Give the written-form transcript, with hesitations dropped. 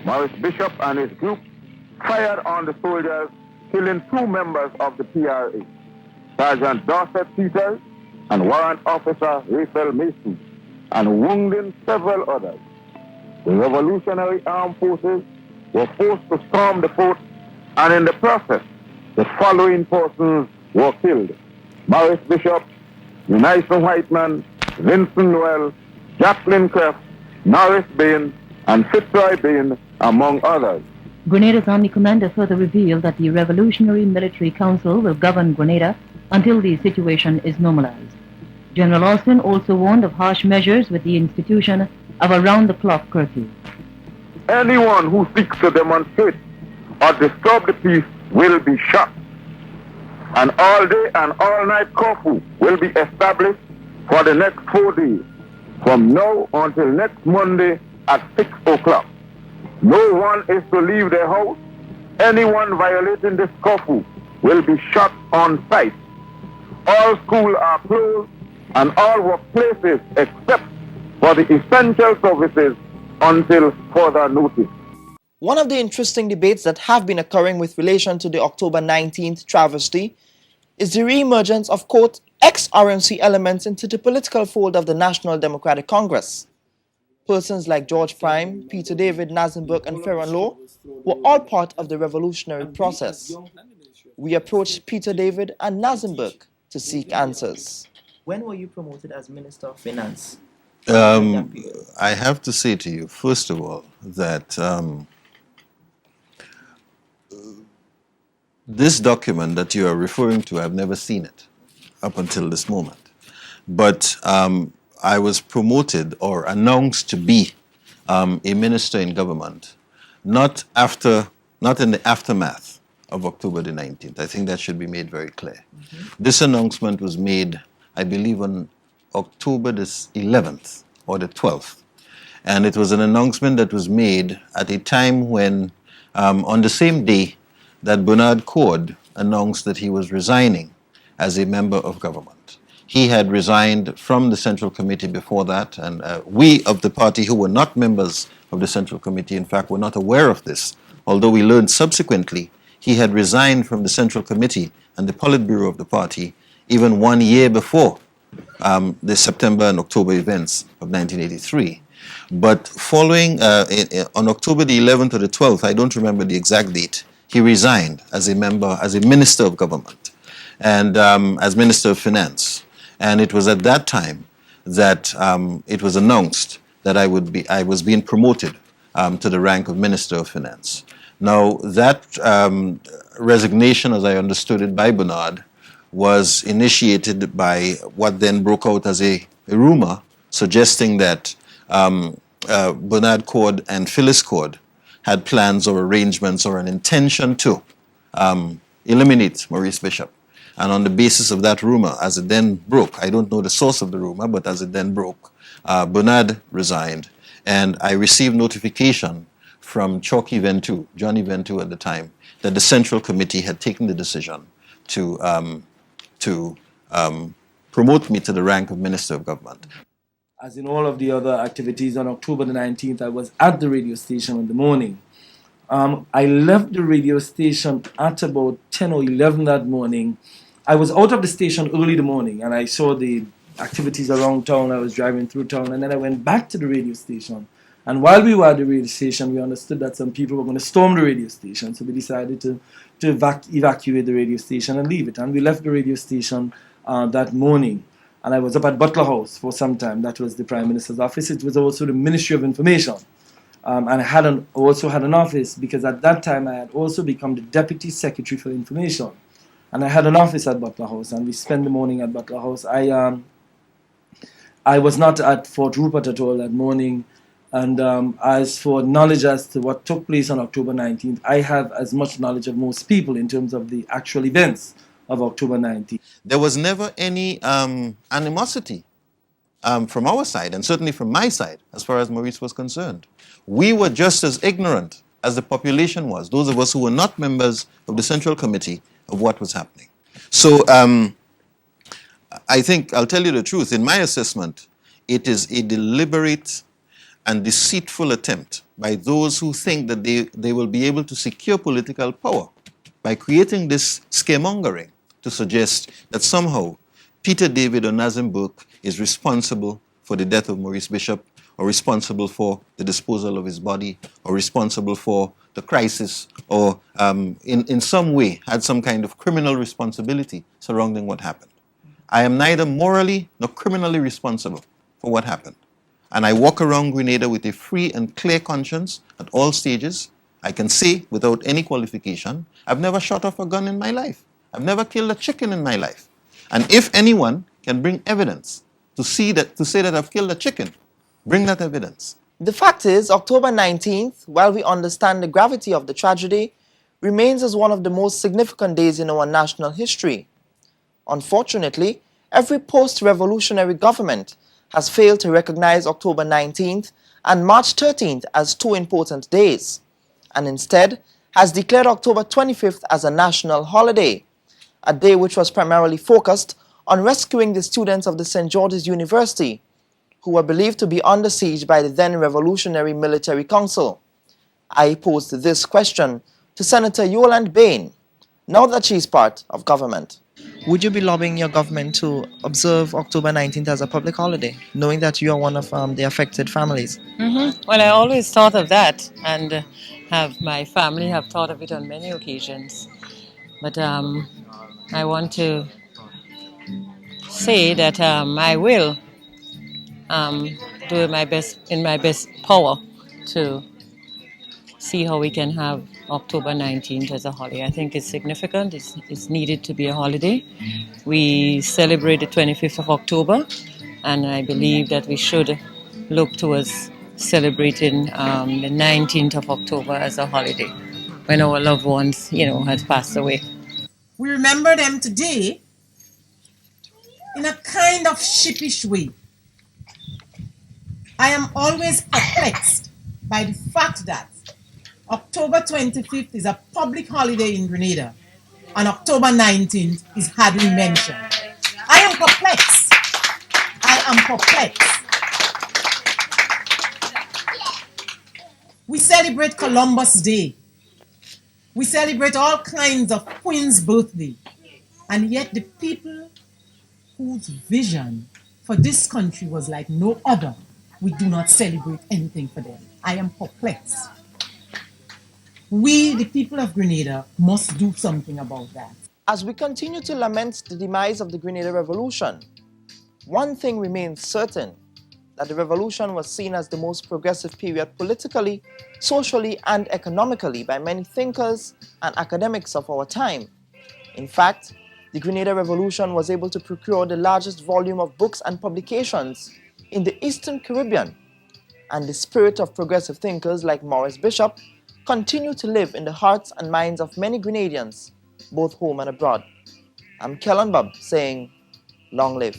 Maurice Bishop and his group fired on the soldiers, killing 2 members of the PRA, Sergeant Dorset Peters and Warrant Officer Raphael Mason, and wounding several others. The Revolutionary Armed Forces were forced to storm the fort, and in the process, the following persons were killed: Maurice Bishop, Unison Whiteman, Vincent Noel, Jacqueline Creft, Norris Bain, and Fitzroy Bain, among others. Grenada's Army commander further revealed that the Revolutionary Military Council will govern Grenada until the situation is normalized. General Austin also warned of harsh measures with the institution of a round-the-clock curfew. Anyone who seeks to demonstrate or disturb the peace will be shot. An all-day and all-night curfew will be established for the next 4 days, from now until next Monday at 6 o'clock. No one is to leave their house. Anyone violating this curfew will be shot on sight. All schools are closed and all workplaces except for the essential services until further notice. One of the interesting debates that have been occurring with relation to the October 19th travesty is the re-emergence of, quote, ex-RMC elements into the political fold of the National Democratic Congress. Persons like George Prime, Peter David, Nazim Burke, and Ferron Lowe were all part of the revolutionary process. We approached Peter David and Nazim Burke to seek answers. When were you promoted as Minister of Finance? I have to say to you, first of all, that this document that you are referring to, I've never seen it up until this moment. But I was promoted or announced to be a minister in government, not in the aftermath of October the 19th. I think that should be made very clear. This announcement was made, I believe, on October the 11th or the 12th. And it was an announcement that was made at a time when, on the same day that Bernard Cord announced that he was resigning as a member of government. He had resigned from the Central Committee before that, and we of the party who were not members of the Central Committee, in fact, were not aware of this, although we learned subsequently he had resigned from the Central Committee and the Politburo of the party even 1 year before the September and October events of 1983. But following, on October the 11th or the 12th, I don't remember the exact date, he resigned as a minister of government and as Minister of Finance. And it was at that time that it was announced that I was being promoted to the rank of Minister of Finance. Now, that resignation, as I understood it by Bernard, was initiated by what then broke out as a rumor suggesting that Bernard Cord and Phyllis Cord had plans or arrangements or an intention to eliminate Maurice Bishop. And on the basis of that rumor, as it then broke, I don't know the source of the rumor, but as it then broke, Bernard resigned, and I received notification from Johnny Ventu at the time, that the Central Committee had taken the decision to promote me to the rank of Minister of Government. As in all of the other activities, on October the 19th, I was at the radio station in the morning. I left the radio station at about 10 or 11 that morning. I was out of the station early in the morning, and I saw the activities around town. I was driving through town, and then I went back to the radio station. And while we were at the radio station, we understood that some people were going to storm the radio station, so we decided to evacuate the radio station and leave it. And we left the radio station that morning. And I was up at Butler House for some time. That was the Prime Minister's office. It was also the Ministry of Information. And I also had an office, because at that time I had also become the Deputy Secretary for Information. And I had an office at Butler House, and we spent the morning at Butler House. I was not at Fort Rupert at all that morning. And as for knowledge as to what took place on October 19th, I have as much knowledge of most people in terms of the actual events of October 19th. There was never any animosity from our side, and certainly from my side, as far as Maurice was concerned. We were just as ignorant as the population was, those of us who were not members of the Central Committee, of what was happening. So I think, I'll tell you the truth, in my assessment, it is a deliberate and deceitful attempt by those who think that they will be able to secure political power by creating this scaremongering to suggest that somehow Peter David or Nazim Burke is responsible for the death of Maurice Bishop, or responsible for the disposal of his body, or responsible for the crisis, or in some way had some kind of criminal responsibility surrounding what happened. I am neither morally nor criminally responsible for what happened. And I walk around Grenada with a free and clear conscience at all stages. I can say without any qualification, I've never shot off a gun in my life. I've never killed a chicken in my life. And if anyone can bring evidence to say that I've killed a chicken, bring that evidence. The fact is, October 19th, while we understand the gravity of the tragedy, remains as one of the most significant days in our national history. Unfortunately, every post-revolutionary government has failed to recognize October 19th and March 13th as two important days, and instead has declared October 25th as a national holiday, a day which was primarily focused on rescuing the students of the St. George's University, who were believed to be under siege by the then Revolutionary Military Council. I posed this question to Senator Yolande Bain, now that she is part of government. Would you be lobbying your government to observe October 19th as a public holiday, knowing that you are one of the affected families? Well, I always thought of that, and my family have thought of it on many occasions. But I want to say that I will do my best in my best power to see how we can have October 19th as a holiday. I think it's significant. It's needed to be a holiday. We celebrate the 25th of October, and I believe that we should look towards celebrating the 19th of October as a holiday when our loved ones, has passed away. We remember them today in a kind of sheepish way. I am always perplexed by the fact that October 25th is a public holiday in Grenada and October 19th is hardly mentioned. I am perplexed. We celebrate Columbus Day. We celebrate all kinds of Queen's birthday. And yet the people whose vision for this country was like no other, we do not celebrate anything for them. I am perplexed. We, the people of Grenada, must do something about that. As we continue to lament the demise of the Grenada Revolution, one thing remains certain, that the revolution was seen as the most progressive period politically, socially, and economically by many thinkers and academics of our time. In fact, the Grenada Revolution was able to procure the largest volume of books and publications in the Eastern Caribbean, and the spirit of progressive thinkers like Maurice Bishop continue to live in the hearts and minds of many Grenadians, both home and abroad. I'm Kellan Bubb saying, long live.